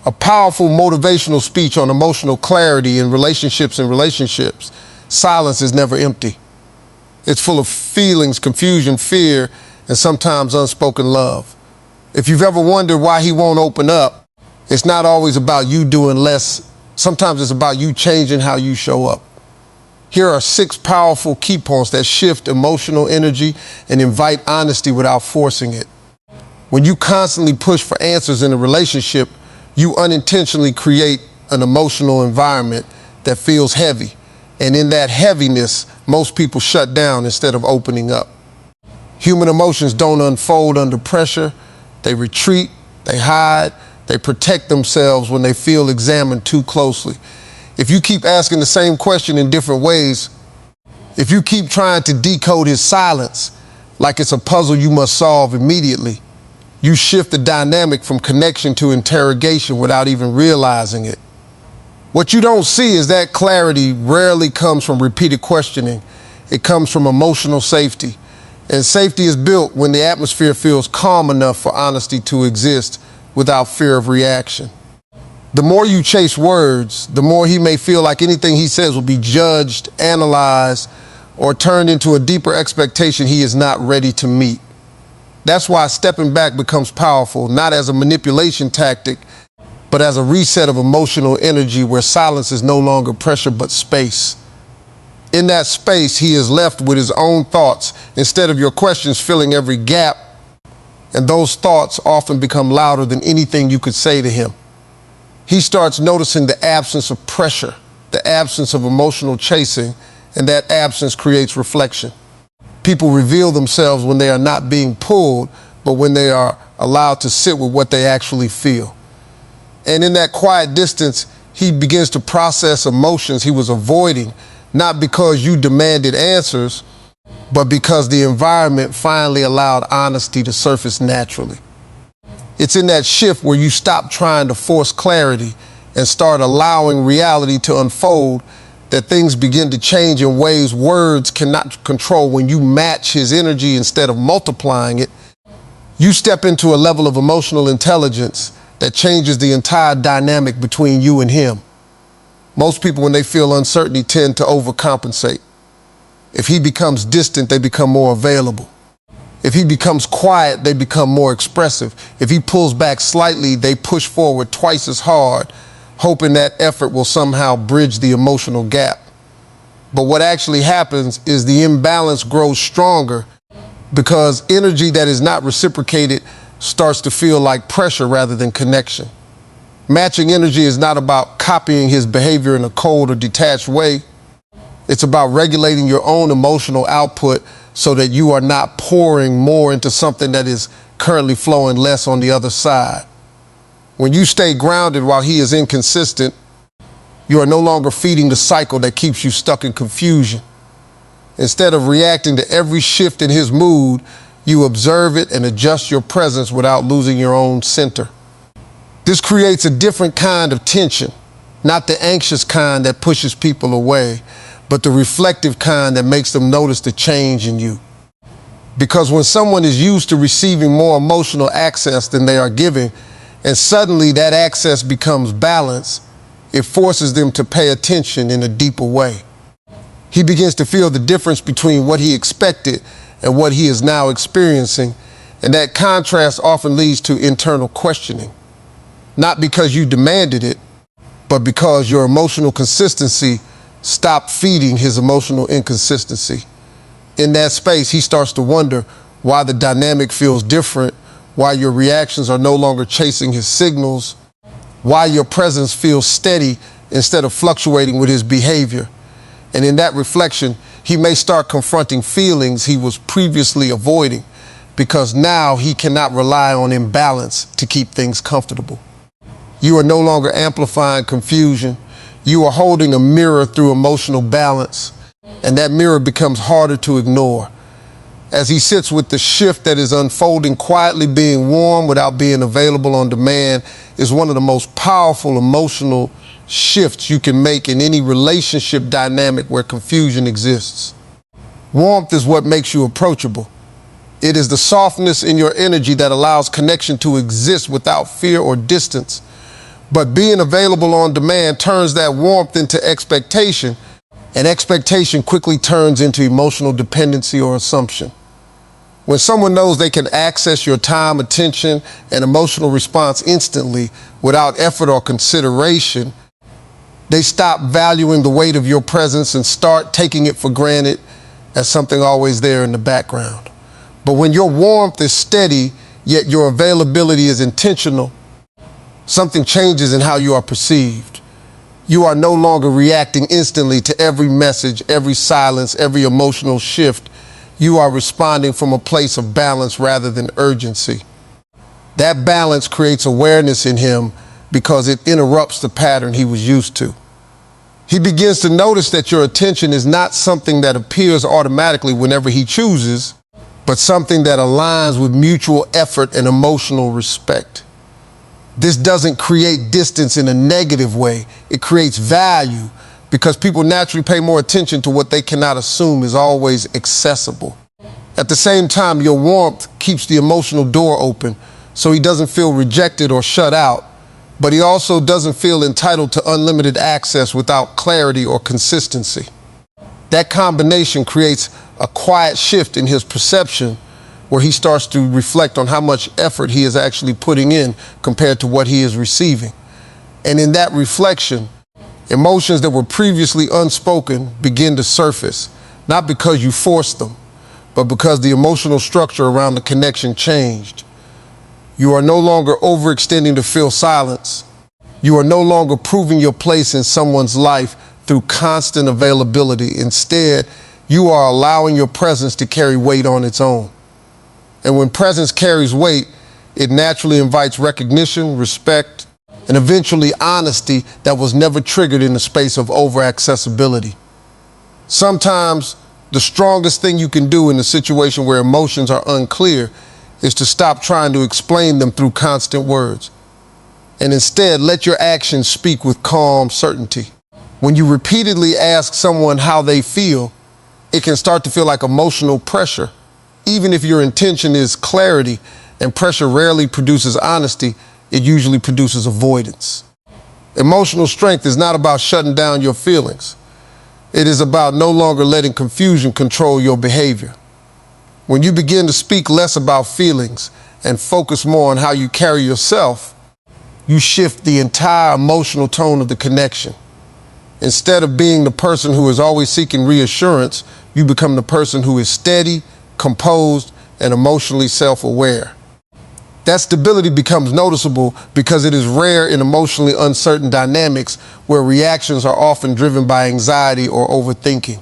A powerful motivational speech on emotional clarity in relationships Silence is never empty. It's full of feelings, confusion, fear, and sometimes unspoken love. If you've ever wondered why he won't open up, it's not always about you doing less. Sometimes it's about you changing how you show up. Here are 6 powerful key points that shift emotional energy and invite honesty without forcing it. When you constantly push for answers in a relationship, you unintentionally create an emotional environment that feels heavy. And in that heaviness, most people shut down instead of opening up. Human emotions don't unfold under pressure. They retreat, they hide, they protect themselves when they feel examined too closely. If you keep asking the same question in different ways, if you keep trying to decode his silence like it's a puzzle you must solve immediately, you shift the dynamic from connection to interrogation without even realizing it. What you don't see is that clarity rarely comes from repeated questioning. It comes from emotional safety. And safety is built when the atmosphere feels calm enough for honesty to exist without fear of reaction. The more you chase words, the more he may feel like anything he says will be judged, analyzed, or turned into a deeper expectation he is not ready to meet. That's why stepping back becomes powerful, not as a manipulation tactic, but as a reset of emotional energy where silence is no longer pressure but space. In that space, he is left with his own thoughts instead of your questions filling every gap, and those thoughts often become louder than anything you could say to him. He starts noticing the absence of pressure, the absence of emotional chasing, and that absence creates reflection. People reveal themselves when they are not being pulled, but when they are allowed to sit with what they actually feel. And in that quiet distance, he begins to process emotions he was avoiding, not because you demanded answers, but because the environment finally allowed honesty to surface naturally. It's in that shift where you stop trying to force clarity and start allowing reality to unfold that things begin to change in ways words cannot control. When you match his energy instead of multiplying it, you step into a level of emotional intelligence that changes the entire dynamic between you and him. Most people, when they feel uncertainty, tend to overcompensate. If he becomes distant, they become more available. If he becomes quiet, they become more expressive. If he pulls back slightly, they push forward twice as hard, hoping that effort will somehow bridge the emotional gap. But what actually happens is the imbalance grows stronger because energy that is not reciprocated starts to feel like pressure rather than connection. Matching energy is not about copying his behavior in a cold or detached way. It's about regulating your own emotional output so that you are not pouring more into something that is currently flowing less on the other side. When you stay grounded while he is inconsistent, you are no longer feeding the cycle that keeps you stuck in confusion. Instead of reacting to every shift in his mood, you observe it and adjust your presence without losing your own center. This creates a different kind of tension, not the anxious kind that pushes people away, but the reflective kind that makes them notice the change in you. Because when someone is used to receiving more emotional access than they are giving, and suddenly that access becomes balance, it forces them to pay attention in a deeper way. He begins to feel the difference between what he expected and what he is now experiencing, and that contrast often leads to internal questioning. Not because you demanded it, but because your emotional consistency stopped feeding his emotional inconsistency. In that space, he starts to wonder why the dynamic feels different, why your reactions are no longer chasing his signals, why your presence feels steady instead of fluctuating with his behavior. And in that reflection, he may start confronting feelings he was previously avoiding because now he cannot rely on imbalance to keep things comfortable. You are no longer amplifying confusion. You are holding a mirror through emotional balance, and that mirror becomes harder to ignore. As he sits with the shift that is unfolding, quietly being warm without being available on demand is one of the most powerful emotional shifts you can make in any relationship dynamic where confusion exists. Warmth is what makes you approachable. It is the softness in your energy that allows connection to exist without fear or distance. But being available on demand turns that warmth into expectation, and expectation quickly turns into emotional dependency or assumption. When someone knows they can access your time, attention, and emotional response instantly without effort or consideration, they stop valuing the weight of your presence and start taking it for granted as something always there in the background. But when your warmth is steady, yet your availability is intentional, something changes in how you are perceived. You are no longer reacting instantly to every message, every silence, every emotional shift. You are responding from a place of balance rather than urgency. That balance creates awareness in him because it interrupts the pattern he was used to. He begins to notice that your attention is not something that appears automatically whenever he chooses, but something that aligns with mutual effort and emotional respect. This doesn't create distance in a negative way. It creates value because people naturally pay more attention to what they cannot assume is always accessible. At the same time, your warmth keeps the emotional door open so he doesn't feel rejected or shut out, but he also doesn't feel entitled to unlimited access without clarity or consistency. That combination creates a quiet shift in his perception where he starts to reflect on how much effort he is actually putting in compared to what he is receiving. And in that reflection, emotions that were previously unspoken begin to surface, not because you forced them, but because the emotional structure around the connection changed. You are no longer overextending to fill silence. You are no longer proving your place in someone's life through constant availability. Instead, you are allowing your presence to carry weight on its own. And when presence carries weight, it naturally invites recognition, respect, and eventually honesty that was never triggered in the space of over-accessibility. Sometimes the strongest thing you can do in a situation where emotions are unclear is to stop trying to explain them through constant words, and instead let your actions speak with calm certainty. When you repeatedly ask someone how they feel, it can start to feel like emotional pressure. Even if your intention is clarity, and pressure rarely produces honesty, it usually produces avoidance. Emotional strength is not about shutting down your feelings. It is about no longer letting confusion control your behavior. When you begin to speak less about feelings and focus more on how you carry yourself, you shift the entire emotional tone of the connection. Instead of being the person who is always seeking reassurance, you become the person who is steady, composed, and emotionally self-aware. That stability becomes noticeable because it is rare in emotionally uncertain dynamics where reactions are often driven by anxiety or overthinking.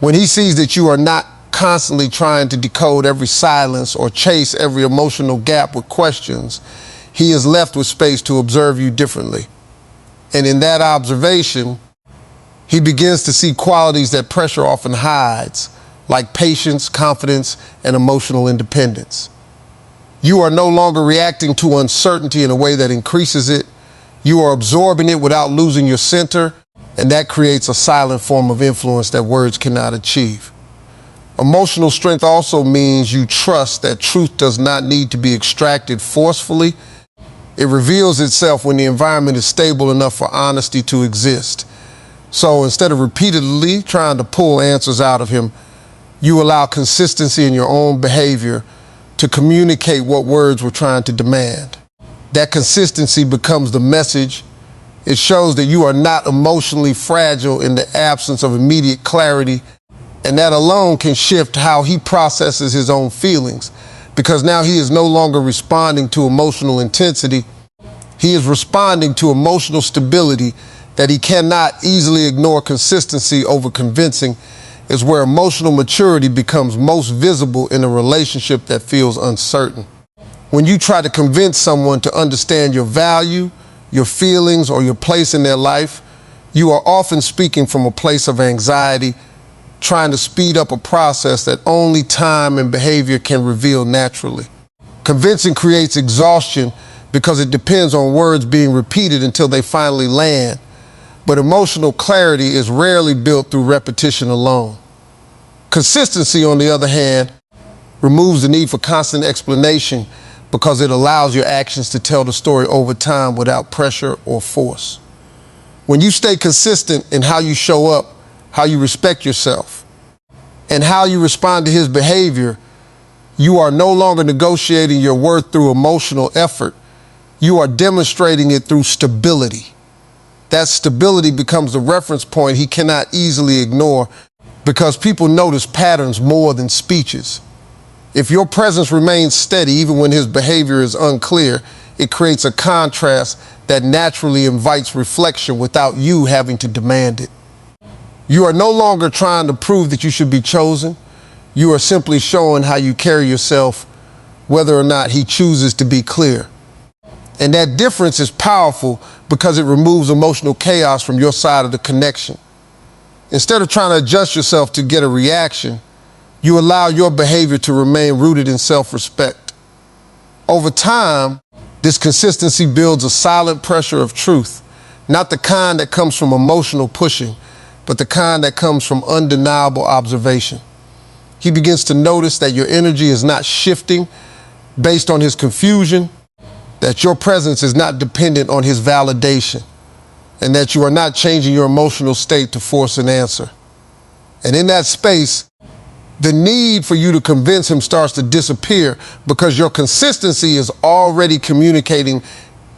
When he sees that you are not constantly trying to decode every silence or chase every emotional gap with questions, he is left with space to observe you differently. And in that observation, he begins to see qualities that pressure often hides, like patience, confidence, and emotional independence. You are no longer reacting to uncertainty in a way that increases it. You are absorbing it without losing your center, and that creates a silent form of influence that words cannot achieve. Emotional strength also means you trust that truth does not need to be extracted forcefully. It reveals itself when the environment is stable enough for honesty to exist. So instead of repeatedly trying to pull answers out of him, you allow consistency in your own behavior to communicate what words were trying to demand. That consistency becomes the message. It shows that you are not emotionally fragile in the absence of immediate clarity, and that alone can shift how he processes his own feelings, because now he is no longer responding to emotional intensity. He is responding to emotional stability that he cannot easily ignore. Consistency over convincing is where emotional maturity becomes most visible in a relationship that feels uncertain. When you try to convince someone to understand your value, your feelings, or your place in their life, you are often speaking from a place of anxiety, trying to speed up a process that only time and behavior can reveal naturally. Convincing creates exhaustion because it depends on words being repeated until they finally land. But emotional clarity is rarely built through repetition alone. Consistency, on the other hand, removes the need for constant explanation because it allows your actions to tell the story over time without pressure or force. When you stay consistent in how you show up, how you respect yourself, and how you respond to his behavior, you are no longer negotiating your worth through emotional effort. You are demonstrating it through stability. That stability becomes the reference point he cannot easily ignore, because people notice patterns more than speeches. If your presence remains steady even when his behavior is unclear, it creates a contrast that naturally invites reflection without you having to demand it. You are no longer trying to prove that you should be chosen. You are simply showing how you carry yourself, whether or not he chooses to be clear. And that difference is powerful because it removes emotional chaos from your side of the connection. Instead of trying to adjust yourself to get a reaction, you allow your behavior to remain rooted in self-respect. Over time, this consistency builds a silent pressure of truth, not the kind that comes from emotional pushing, but the kind that comes from undeniable observation. He begins to notice that your energy is not shifting based on his confusion, that your presence is not dependent on his validation, and that you are not changing your emotional state to force an answer. And in that space, the need for you to convince him starts to disappear, because your consistency is already communicating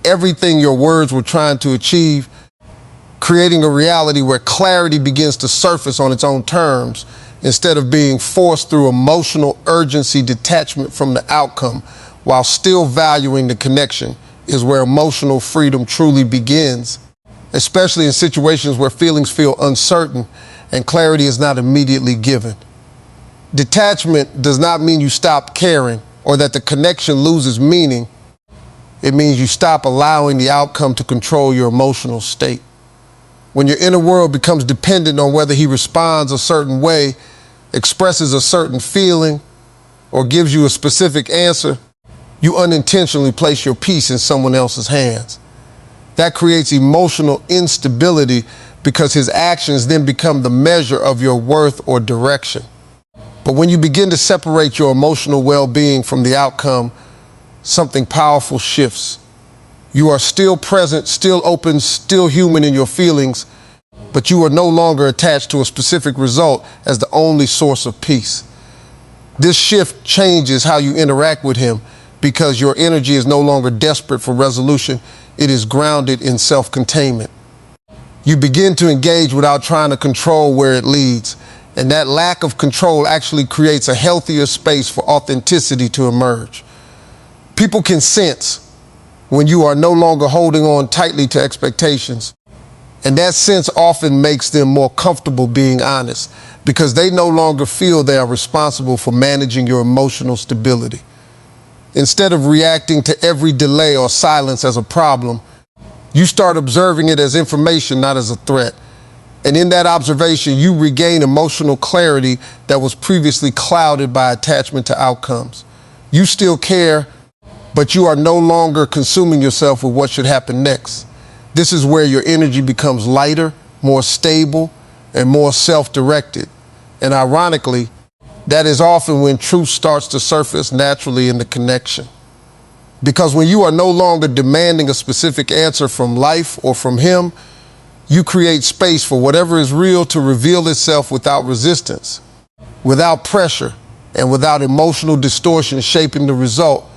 everything your words were trying to achieve, creating a reality where clarity begins to surface on its own terms instead of being forced through emotional urgency. Detachment from the outcome while still valuing the connection is where emotional freedom truly begins, especially in situations where feelings feel uncertain and clarity is not immediately given. Detachment does not mean you stop caring or that the connection loses meaning. It means you stop allowing the outcome to control your emotional state. When your inner world becomes dependent on whether he responds a certain way, expresses a certain feeling, or gives you a specific answer, you unintentionally place your peace in someone else's hands. That creates emotional instability because his actions then become the measure of your worth or direction. But when you begin to separate your emotional well-being from the outcome, something powerful shifts. You are still present, still open, still human in your feelings, but you are no longer attached to a specific result as the only source of peace. This shift changes how you interact with him, because your energy is no longer desperate for resolution. It is grounded in self-containment. You begin to engage without trying to control where it leads, and that lack of control actually creates a healthier space for authenticity to emerge. People can sense when you are no longer holding on tightly to expectations, and that sense often makes them more comfortable being honest, because they no longer feel they are responsible for managing your emotional stability. Instead of reacting to every delay or silence as a problem, you start observing it as information, not as a threat. And in that observation, you regain emotional clarity that was previously clouded by attachment to outcomes. You still care, but you are no longer consuming yourself with what should happen next. This is where your energy becomes lighter, more stable, and more self-directed. And ironically, that is often when truth starts to surface naturally in the connection. Because when you are no longer demanding a specific answer from life or from him, you create space for whatever is real to reveal itself without resistance, without pressure, and without emotional distortion shaping the result.